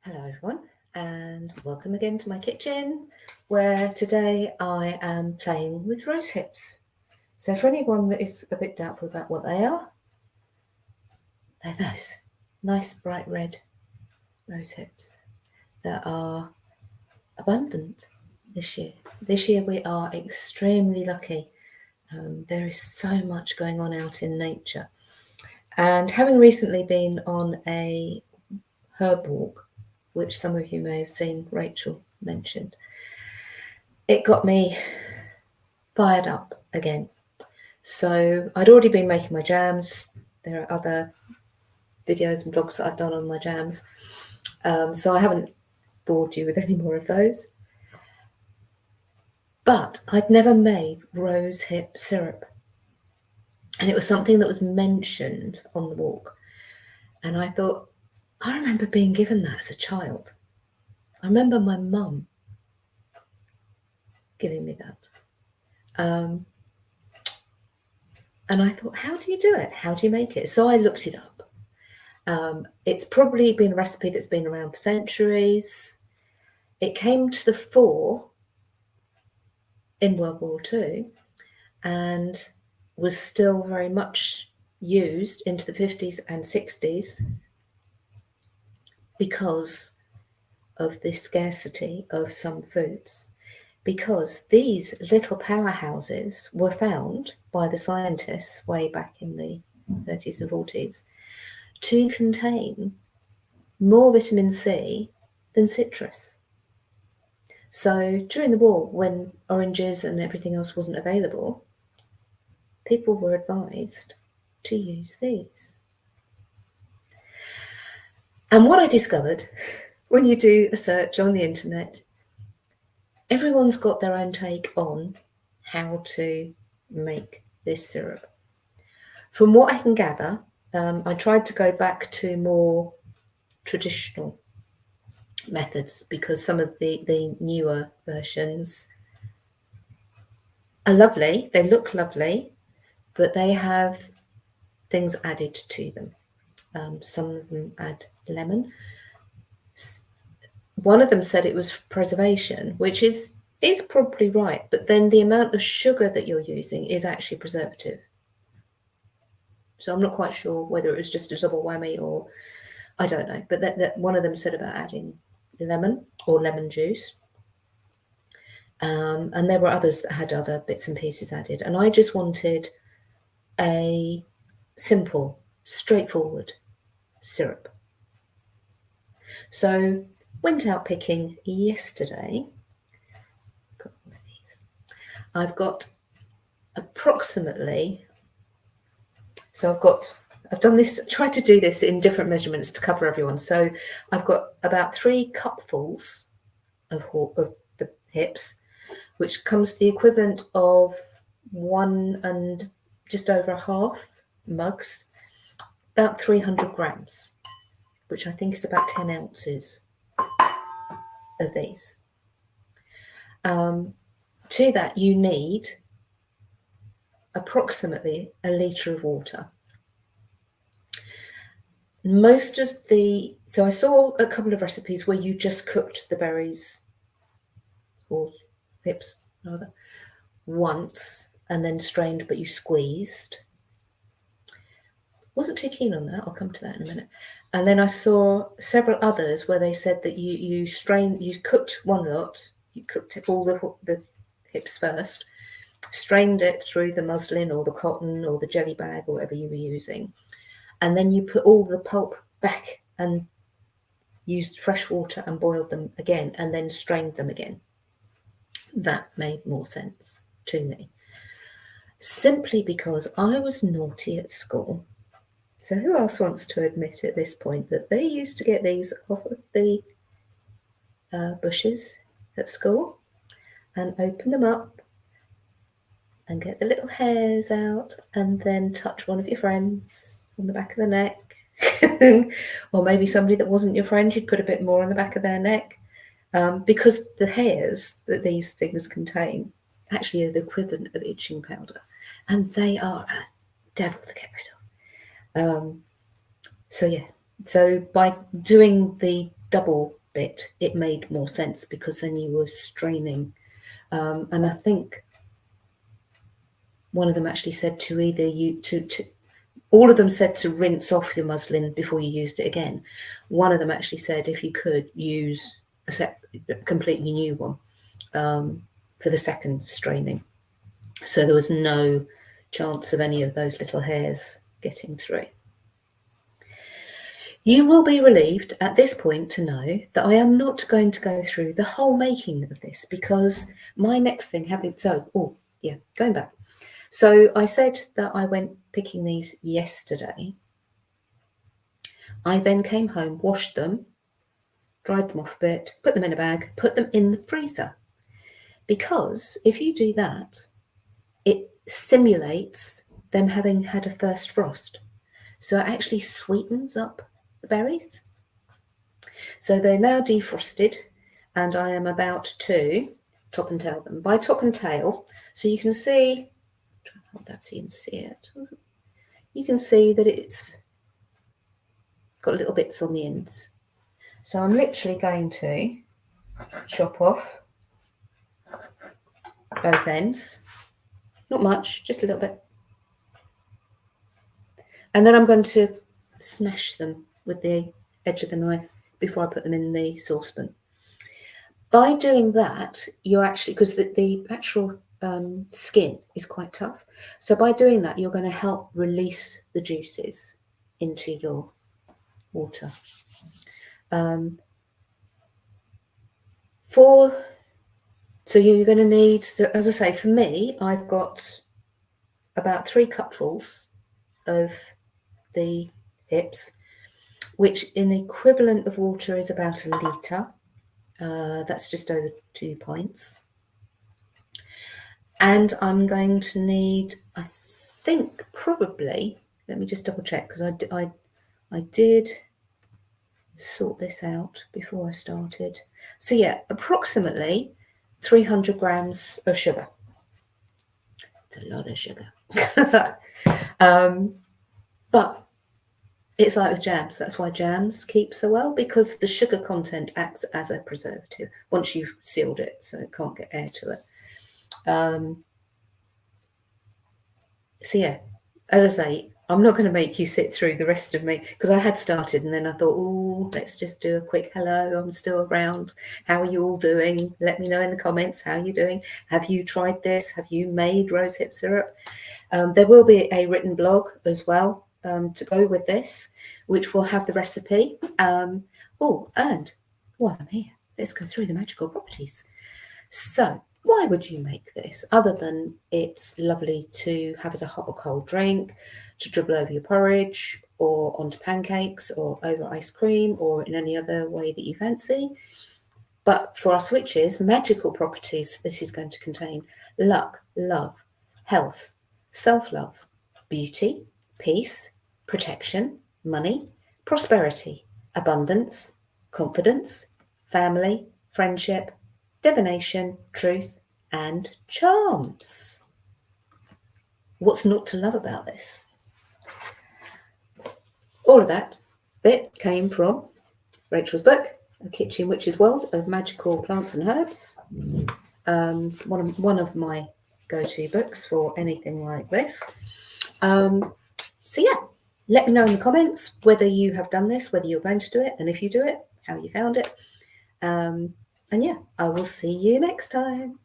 Hello everyone and welcome again to my kitchen where today I am playing with rose hips. So for anyone that is a bit doubtful about what they are, they're those nice bright red rose hips that are abundant this year. This year we are extremely lucky. There is so much going on out in nature, and having recently been on a herb walk, which some of you may have seen Rachel mentioned, it got me fired up again. So I'd already been making my jams. There are other videos and blogs that I've done on my jams. So I haven't bored you with any more of those. But I'd never made rosehip syrup. And it was something that was mentioned on the walk. And I thought, I remember being given that as a child. I remember my mum giving me that. And I thought, how do you do it? How do you make it? So I looked it up. It's probably been a recipe that's been around for centuries. It came to the fore in World War II and was still very much used into the 50s and 60s because of the scarcity of some foods. Because these little powerhouses were found by the scientists way back in the 30s and 40s to contain more vitamin C than citrus. So during the war, when oranges and everything else wasn't available, people were advised to use these. And what I discovered when you do a search on the internet, everyone's got their own take on how to make this syrup. From what I can gather, I tried to go back to more traditional methods because some of the newer versions are lovely, they look lovely, but they have things added to them. Some of them add lemon. One of them said it was for preservation, which is probably right, but then the amount of sugar that you're using is actually preservative. So I'm not quite sure whether it was just a double whammy or I don't know, but that one of them said about adding lemon or lemon juice. And there were others that had other bits and pieces added. And I just wanted a simple, straightforward syrup. So went out picking yesterday. Got one of these. I've got approximately, so I've done this, tried to do this in different measurements to cover everyone. So I've got about 3 cupfuls of the hips, which comes to the equivalent of 1 and just over a half mugs, about 300 grams, which I think is about 10 ounces of these. To that, you need approximately a litre of water. Most of so I saw a couple of recipes where you just cooked the berries, or hips rather, once and then strained, but you squeezed. Wasn't too keen on that. I'll come to that in a minute. And then I saw several others where they said that you cooked one lot, you cooked all the hips first, strained it through the muslin or the cotton or the jelly bag or whatever you were using, and then you put all the pulp back and used fresh water and boiled them again and then strained them again. That made more sense to me. Simply because I was naughty at school. So who else wants to admit at this point that they used to get these off of the bushes at school and open them up and get the little hairs out and then touch one of your friends on the back of the neck? Or maybe somebody that wasn't your friend, you'd put a bit more on the back of their neck, because the hairs that these things contain actually are the equivalent of itching powder, and they are a devil to get rid of. So by doing the double bit, it made more sense because then you were straining. And I think one of them actually said to either you to all of them said to rinse off your muslin before you used it again. One of them actually said if you could use a completely new one for the second straining. So there was no chance of any of those little hairs getting through. You will be relieved at this point to know that I am not going to go through the whole making of this because my next thing going back. So I said that I went picking these yesterday. I then came home, washed them, dried them off a bit, put them in a bag, put them in the freezer. Because if you do that, it simulates them having had a first frost. So it actually sweetens up the berries. So they're now defrosted and I am about to top and tail them. By top and tail, so you can see, try and hold that so you can see it. You can see that it's got little bits on the ends. So I'm literally going to chop off both ends. Not much, just a little bit. And then I'm going to smash them with the edge of the knife before I put them in the saucepan. By doing that, you're actually, because the actual skin is quite tough. So by doing that, you're going to help release the juices into your water. So you're going to need, so as I say, for me, I've got about 3 cupfuls of the hips, which in equivalent of water is about 1 litre. That's just over 2 pints. And I'm going to need, I think probably, let me just double check because I did sort this out before I started. So yeah, approximately 300 grams of sugar. It's a lot of sugar. But it's like with jams. That's why jams keep so well, because the sugar content acts as a preservative once you've sealed it, so it can't get air to it. So yeah, as I say, I'm not going to make you sit through the rest of me because I had started and then I thought, oh, let's just do a quick hello. I'm still around. How are you all doing? Let me know in the comments how you're doing. Have you tried this? Have you made rosehip syrup? There will be a written blog as well to go with this, which will have the recipe. And while I'm here, let's go through the magical properties. So why would you make this other than it's lovely to have as a hot or cold drink, to dribble over your porridge or onto pancakes or over ice cream or in any other way that you fancy? But for us witches, magical properties this is going to contain: luck, love, health, self-love, beauty, peace, protection, money, prosperity, abundance, confidence, family, friendship, divination, truth, and charms. What's not to love about this? All of that bit came from Rachel's book, A Kitchen Witch's World of Magical Plants and Herbs. One of my go-to books for anything like this. So yeah, let me know in the comments whether you have done this, whether you're going to do it, and if you do it, how you found it. And yeah, I will see you next time.